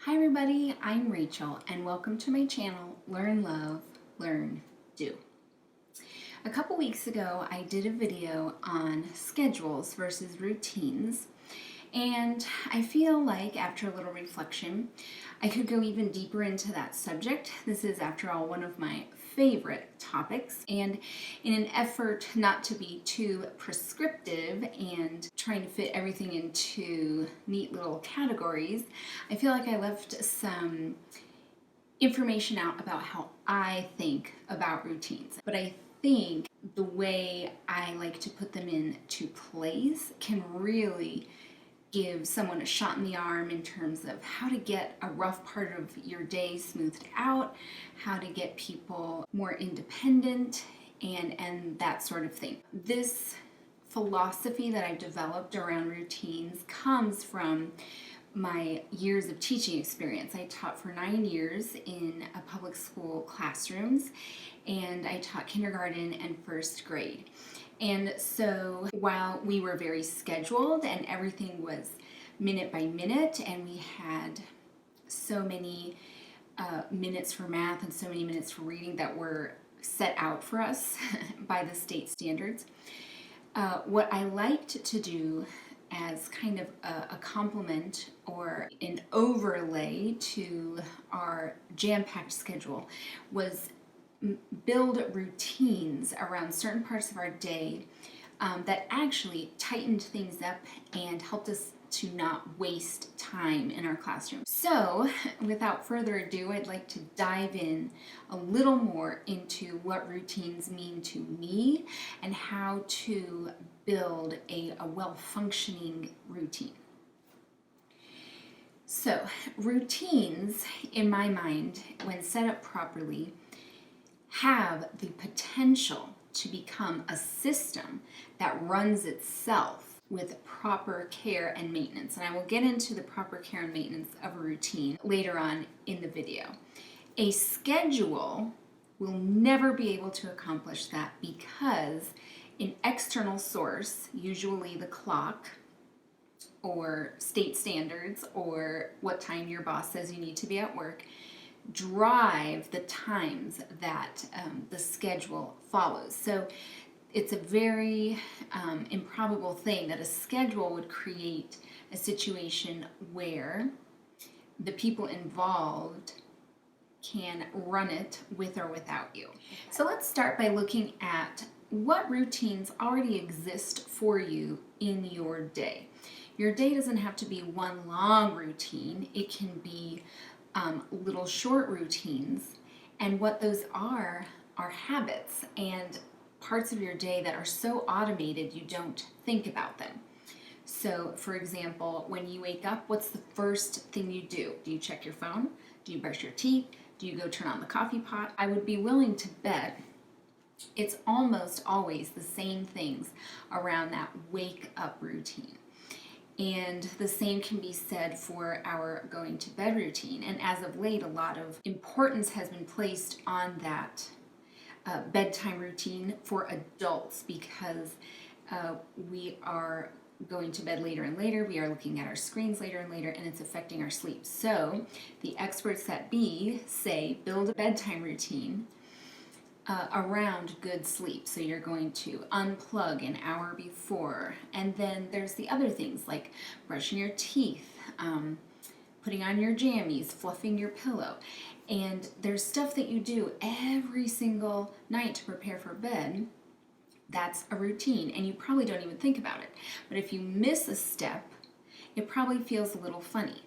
Hi everybody, I'm Rachel and welcome to my channel, Learn Love, Learn Do. A couple weeks ago I did a video on schedules versus routines, and I feel like after a little reflection I could go even deeper into that subject. This is, after all, one of my favorite topics, and in an effort not to be too prescriptive and trying to fit everything into neat little categories, I feel like I left some information out about how I think about routines. But I think the way I like to put them into place can really give someone a shot in the arm in terms of how to get a rough part of your day smoothed out, how to get people more independent, and that sort of thing. This philosophy that I've developed around routines comes from my years of teaching experience. I taught for 9 years in a public school classrooms, and I taught kindergarten and first grade. And so while we were very scheduled and everything was minute by minute, and we had so many minutes for math and so many minutes for reading that were set out for us by the state standards, what I liked to do as kind of a complement or an overlay to our jam-packed schedule was build routines around certain parts of our day that actually tightened things up and helped us to not waste time in our classroom. So, without further ado, I'd like to dive in a little more into what routines mean to me and how to build a well-functioning routine. So, routines, in my mind, when set up properly, have the potential to become a system that runs itself with proper care and maintenance. And I will get into the proper care and maintenance of a routine later on in the video. A schedule will never be able to accomplish that because an external source, usually the clock or state standards or what time your boss says you need to be at work, drive the times that the schedule follows. So it's a very improbable thing that a schedule would create a situation where the people involved can run it with or without you. So let's start by looking at what routines already exist for you in your day. Your day doesn't have to be one long routine. It can be little short routines, and what those are habits and parts of your day that are so automated you don't think about them. So, for example, when you wake up, what's the first thing you do? Do you check your phone? Do you brush your teeth? Do you go turn on the coffee pot? I would be willing to bet it's almost always the same things around that wake up routine. And the same can be said for our going to bed routine. And as of late, a lot of importance has been placed on that bedtime routine for adults because we are going to bed later and later, we are looking at our screens later and later, and it's affecting our sleep. So the experts that be say build a bedtime routine around good sleep. So you're going to unplug an hour before, and then there's the other things like brushing your teeth, putting on your jammies, fluffing your pillow, and there's stuff that you do every single night to prepare for bed. That's a routine, and you probably don't even think about it. But if you miss a step, it probably feels a little funny.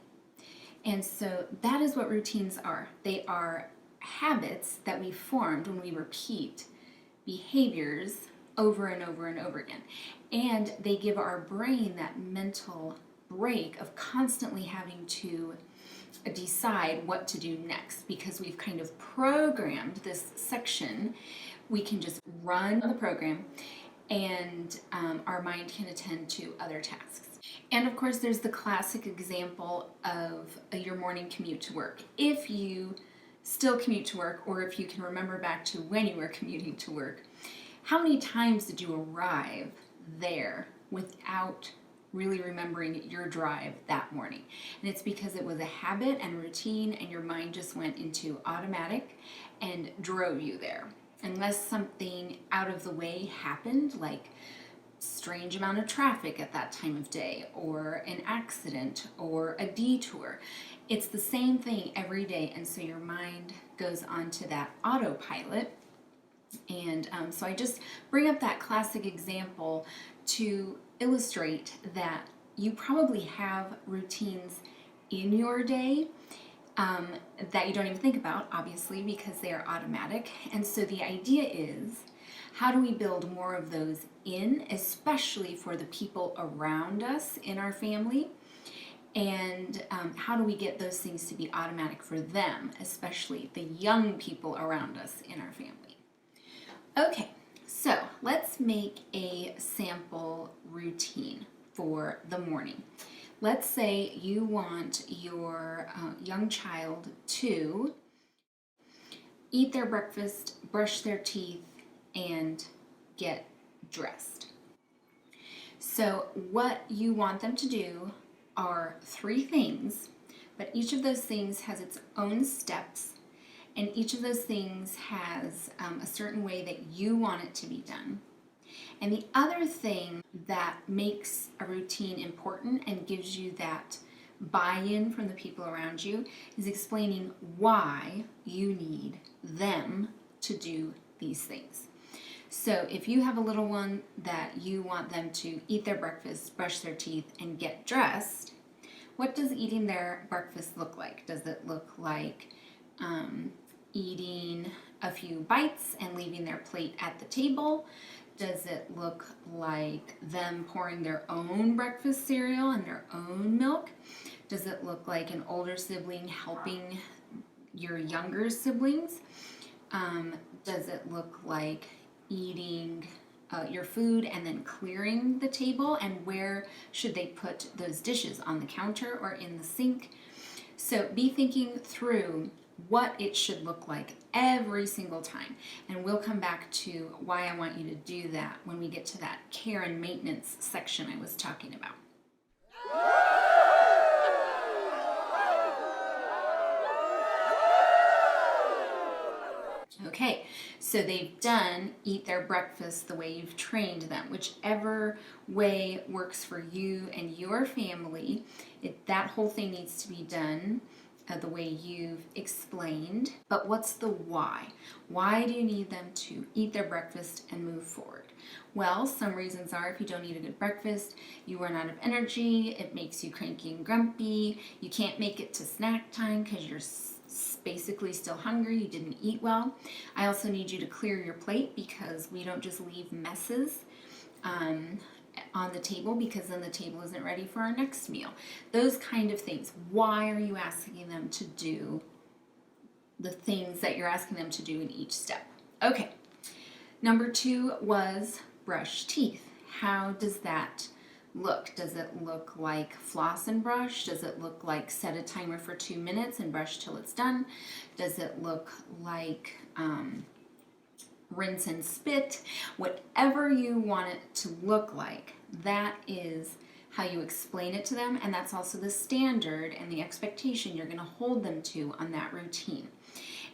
And so that is what routines are. They are habits that we formed when we repeat behaviors over and over and over again. And they give our brain that mental break of constantly having to decide what to do next because we've kind of programmed this section. We can just run the program and our mind can attend to other tasks. And of course, there's the classic example of your morning commute to work. If you still commute to work, or if you can remember back to when you were commuting to work, how many times did you arrive there without really remembering your drive that morning. And it's because it was a habit and routine, and your mind just went into automatic and drove you there. Unless something out of the way happened, like strange amount of traffic at that time of day, or an accident, or a detour. It's the same thing every day, and so your mind goes onto that autopilot. And so I just bring up that classic example to illustrate that you probably have routines in your day that you don't even think about, obviously, because they are automatic. And so the idea is, how do we build more of those in, especially for the people around us in our family? And how do we get those things to be automatic for them, especially the young people around us in our family? Okay, so let's make a sample routine for the morning. Let's say you want your young child to eat their breakfast, brush their teeth, and get dressed. So what you want them to do are 3 things, but each of those things has its own steps, and each of those things has a certain way that you want it to be done. And the other thing that makes a routine important and gives you that buy-in from the people around you is explaining why you need them to do these things. So if you have a little one that you want them to eat their breakfast, brush their teeth, and get dressed, what does eating their breakfast look like? Does it look like eating a few bites and leaving their plate at the table? Does it look like them pouring their own breakfast cereal and their own milk? Does it look like an older sibling helping your younger siblings? Does it look like eating your food and then clearing the table? And where should they put those dishes? On the counter or in the sink? So be thinking through what it should look like every single time. And we'll come back to why I want you to do that when we get to that care and maintenance section I was talking about. Okay, so they've done eat their breakfast the way you've trained them, whichever way works for you and your family. That whole thing needs to be done the way you've explained. But what's the why? Why do you need them to eat their breakfast and move forward? Well, some reasons are if you don't eat a good breakfast, you run out of energy, it makes you cranky and grumpy, you can't make it to snack time because you're basically still hungry, you didn't eat well. I also need you to clear your plate because we don't just leave messes on the table, because then the table isn't ready for our next meal. Those kind of things. Why are you asking them to do the things that you're asking them to do in each step? Okay. Number 2 was brush teeth. How does that look? Does it look like floss and brush? Does it look like set a timer for 2 minutes and brush till it's done? Does it look like rinse and spit? Whatever you want it to look like, that is how you explain it to them, and that's also the standard and the expectation you're going to hold them to on that routine.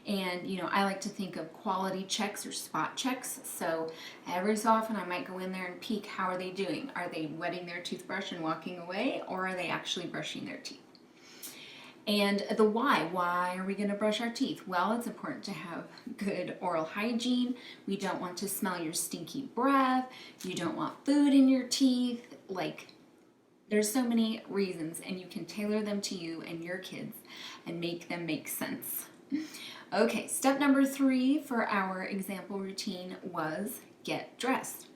And I like to think of quality checks or spot checks. So every so often I might go in there and peek, how are they doing? Are they wetting their toothbrush and walking away, or are they actually brushing their teeth? And the why. Why are we going to brush our teeth? Well, it's important to have good oral hygiene. We don't want to smell your stinky breath. You don't want food in your teeth. There's so many reasons, and you can tailor them to you and your kids and make them make sense. Okay, step number 3 for our example routine was get dressed.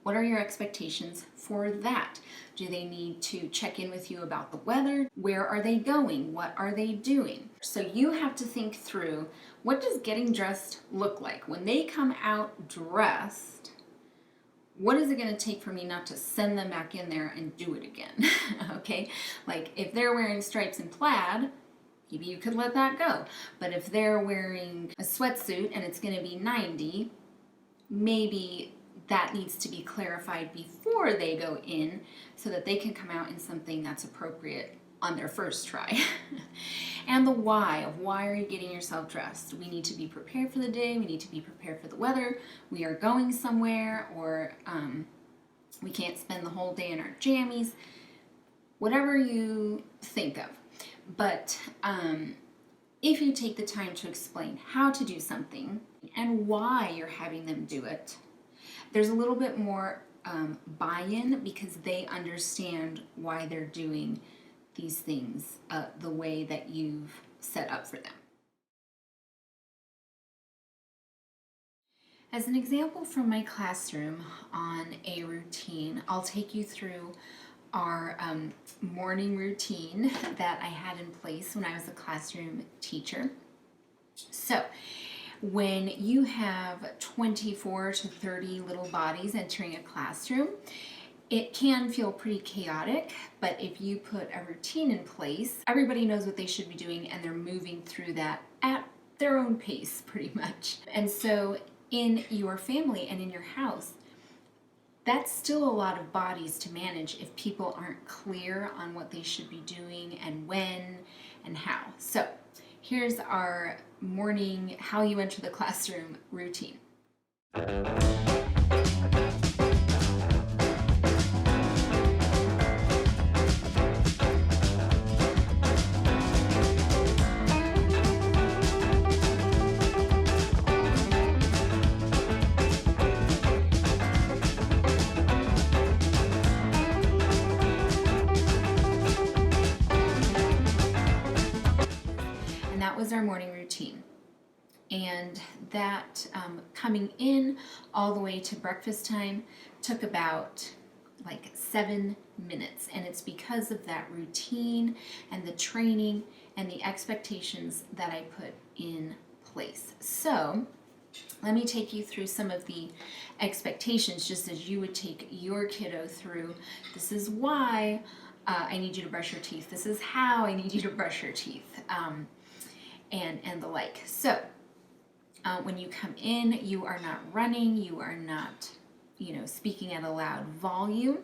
What are your expectations for that? Do they need to check in with you about the weather? Where are they going? What are they doing? So you have to think through, what does getting dressed look like? When they come out dressed, what is it going to take for me not to send them back in there and do it again? Okay, like if they're wearing stripes and plaid, maybe you could let that go. But if they're wearing a sweatsuit and it's going to be 90, maybe that needs to be clarified before they go in so that they can come out in something that's appropriate on their first try. And the why of why are you getting yourself dressed? We need to be prepared for the day. We need to be prepared for the weather. We are going somewhere, or we can't spend the whole day in our jammies. Whatever you think of. But if you take the time to explain how to do something and why you're having them do it, there's a little bit more buy-in, because they understand why they're doing these things the way that you've set up for them. As an example from my classroom on a routine, I'll take you through our morning routine that I had in place when I was a classroom teacher. So, when you have 24 to 30 little bodies entering a classroom, it can feel pretty chaotic, but if you put a routine in place, everybody knows what they should be doing and they're moving through that at their own pace pretty much. And so in your family and in your house, that's still a lot of bodies to manage if people aren't clear on what they should be doing and when and how. So here's our morning how you enter the classroom routine. And that was our morning routine. And that coming in all the way to breakfast time took about like 7 minutes. And it's because of that routine and the training and the expectations that I put in place. So let me take you through some of the expectations, just as you would take your kiddo through. This is why I need you to brush your teeth. This is how I need you to brush your teeth, and the like. So when you come in, you are not running, you are not, speaking at a loud volume.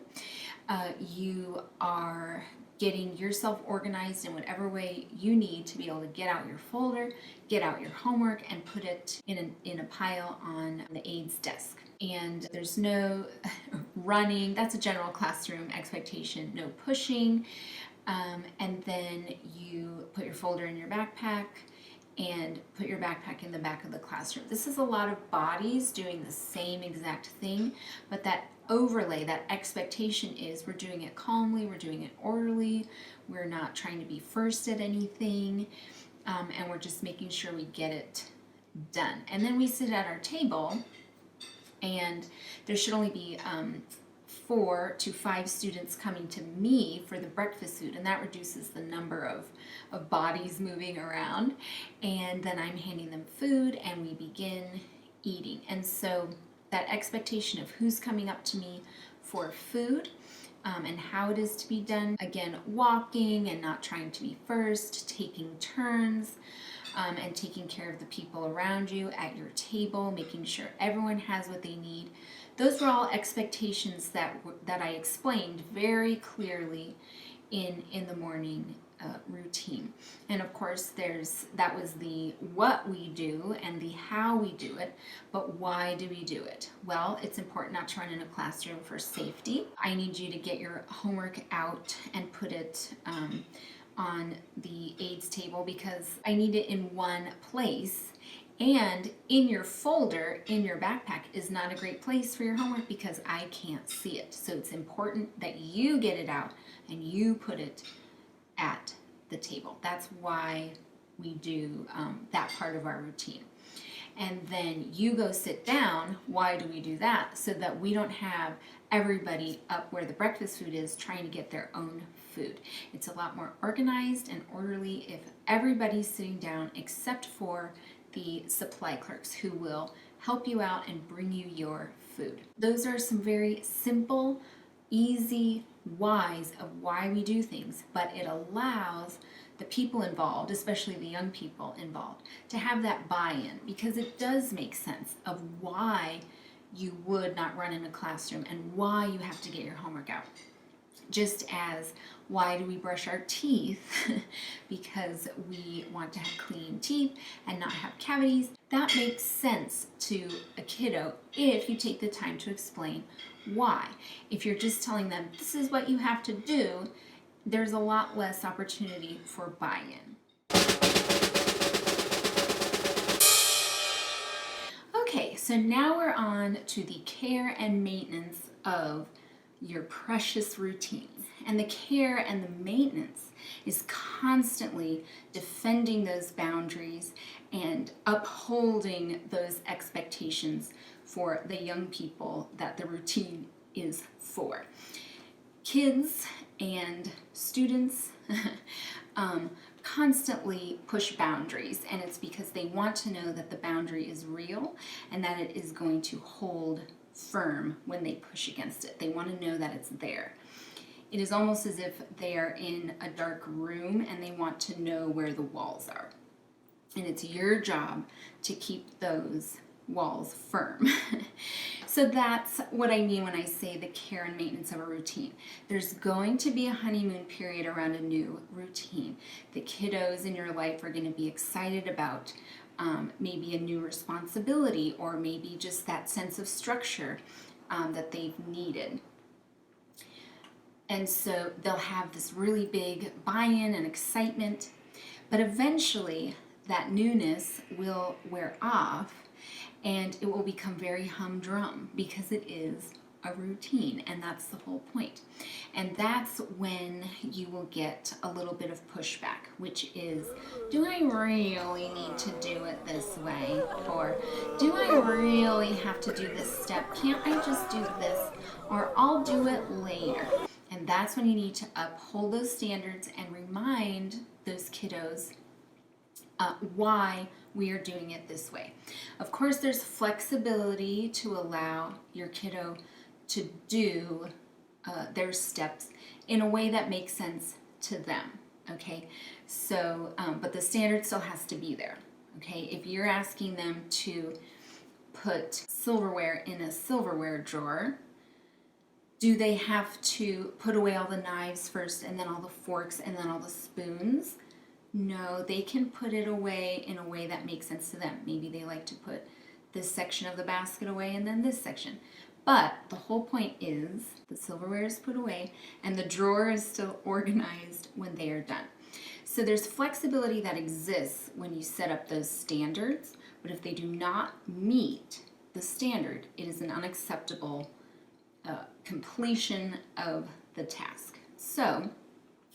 You are getting yourself organized in whatever way you need to be able to get out your folder, get out your homework, and put it in a pile on the aide's desk. And there's no running. That's a general classroom expectation. No pushing. And then you put your folder in your backpack and put your backpack in the back of the classroom. This is a lot of bodies doing the same exact thing, but that overlay, that expectation is we're doing it calmly, we're doing it orderly, we're not trying to be first at anything, and we're just making sure we get it done. And then we sit at our table, and there should only be 4 to 5 students coming to me for the breakfast food, and that reduces the number of bodies moving around. And then I'm handing them food and we begin eating. And so that expectation of who's coming up to me for food, and how it is to be done, again, walking and not trying to be first, taking turns, and taking care of the people around you at your table, making sure everyone has what they need. Those were all expectations that I explained very clearly in the morning routine. And of course, that was the what we do and the how we do it, but why do we do it? Well, it's important not to run in a classroom for safety. I need you to get your homework out and put it on the aide's table, because I need it in one place. And in your folder, in your backpack, is not a great place for your homework because I can't see it. So it's important that you get it out and you put it at the table. That's why we do that part of our routine. And then you go sit down. Why do we do that? So that we don't have everybody up where the breakfast food is trying to get their own food. It's a lot more organized and orderly if everybody's sitting down except for the supply clerks, who will help you out and bring you your food. Those are some very simple, easy whys of why we do things, but it allows the people involved, especially the young people involved, to have that buy-in, because it does make sense of why you would not run in a classroom and why you have to get your homework out. Just as why do we brush our teeth? Because we want to have clean teeth and not have cavities. That makes sense to a kiddo if you take the time to explain why. If you're just telling them this is what you have to do, there's a lot less opportunity for buy-in. Okay, so now we're on to the care and maintenance of your precious routines. And the care and the maintenance is constantly defending those boundaries and upholding those expectations for the young people that the routine is for. Kids and students constantly push boundaries, and it's because they want to know that the boundary is real and that it is going to hold firm when they push against it. They want to know that it's there. It is almost as if they are in a dark room and they want to know where the walls are. And it's your job to keep those walls firm. So that's what I mean when I say the care and maintenance of a routine. There's going to be a honeymoon period around a new routine. The kiddos in your life are going to be excited about maybe a new responsibility, or maybe just that sense of structure that they've needed. And so they'll have this really big buy-in and excitement, but eventually that newness will wear off and it will become very humdrum because it is a routine, and that's the whole point. And that's when you will get a little bit of pushback, which is, do I really need to do it this way? Or do I really have to do this step? Can't I just do this? Or I'll do it later. And that's when you need to uphold those standards and remind those kiddos why we are doing it this way. Of course, there's flexibility to allow your kiddo to do their steps in a way that makes sense to them, okay? So, but the standard still has to be there, okay? If you're asking them to put silverware in a silverware drawer, do they have to put away all the knives first and then all the forks and then all the spoons? No, they can put it away in a way that makes sense to them. Maybe they like to put this section of the basket away and then this section. But the whole point is the silverware is put away and the drawer is still organized when they are done. So there's flexibility that exists when you set up those standards, but if they do not meet the standard, it is an unacceptable completion of the task. So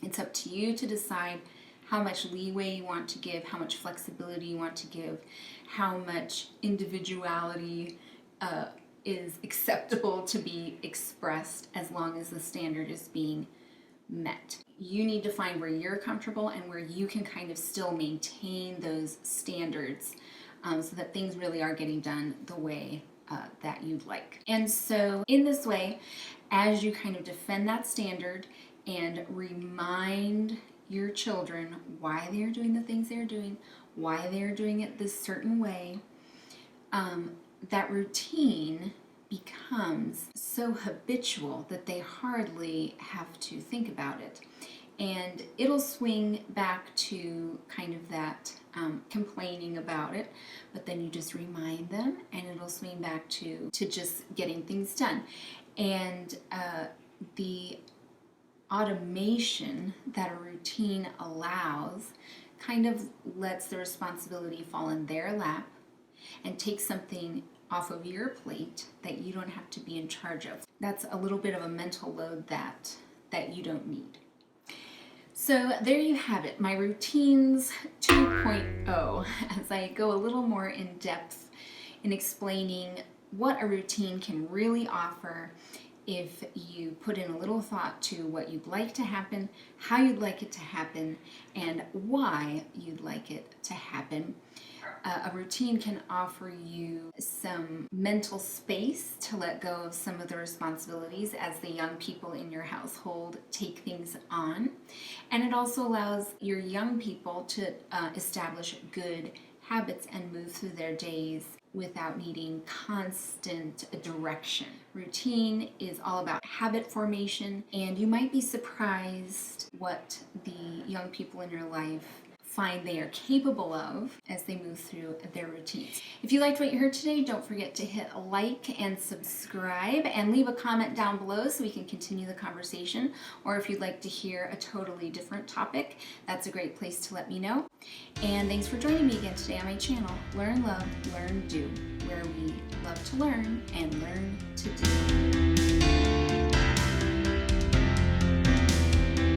it's up to you to decide how much leeway you want to give, how much flexibility you want to give, how much individuality is acceptable to be expressed as long as the standard is being met. You need to find where you're comfortable and where you can kind of still maintain those standards so that things really are getting done the way that you'd like. And so in this way, as you kind of defend that standard and remind your children why they're doing the things they're doing, why they're doing it this certain way, that routine becomes so habitual that they hardly have to think about it. And it'll swing back to kind of that complaining about it, but then you just remind them and it'll swing back to just getting things done. And the automation that a routine allows kind of lets the responsibility fall in their lap and takes something off of your plate that you don't have to be in charge of. That's a little bit of a mental load that you don't need. So there you have it, my routines 2.0, as I go a little more in depth in explaining what a routine can really offer if you put in a little thought to what you'd like to happen, how you'd like it to happen, and why you'd like it to happen. A routine can offer you some mental space to let go of some of the responsibilities as the young people in your household take things on. And it also allows your young people to establish good habits and move through their days without needing constant direction. Routine is all about habit formation, and you might be surprised what the young people in your life find they are capable of as they move through their routines. If you liked what you heard today, don't forget to hit like and subscribe and leave a comment down below so we can continue the conversation. Or if you'd like to hear a totally different topic, that's a great place to let me know. And thanks for joining me again today on my channel, Learn, Love, Learn, Do, where we love to learn and learn to do.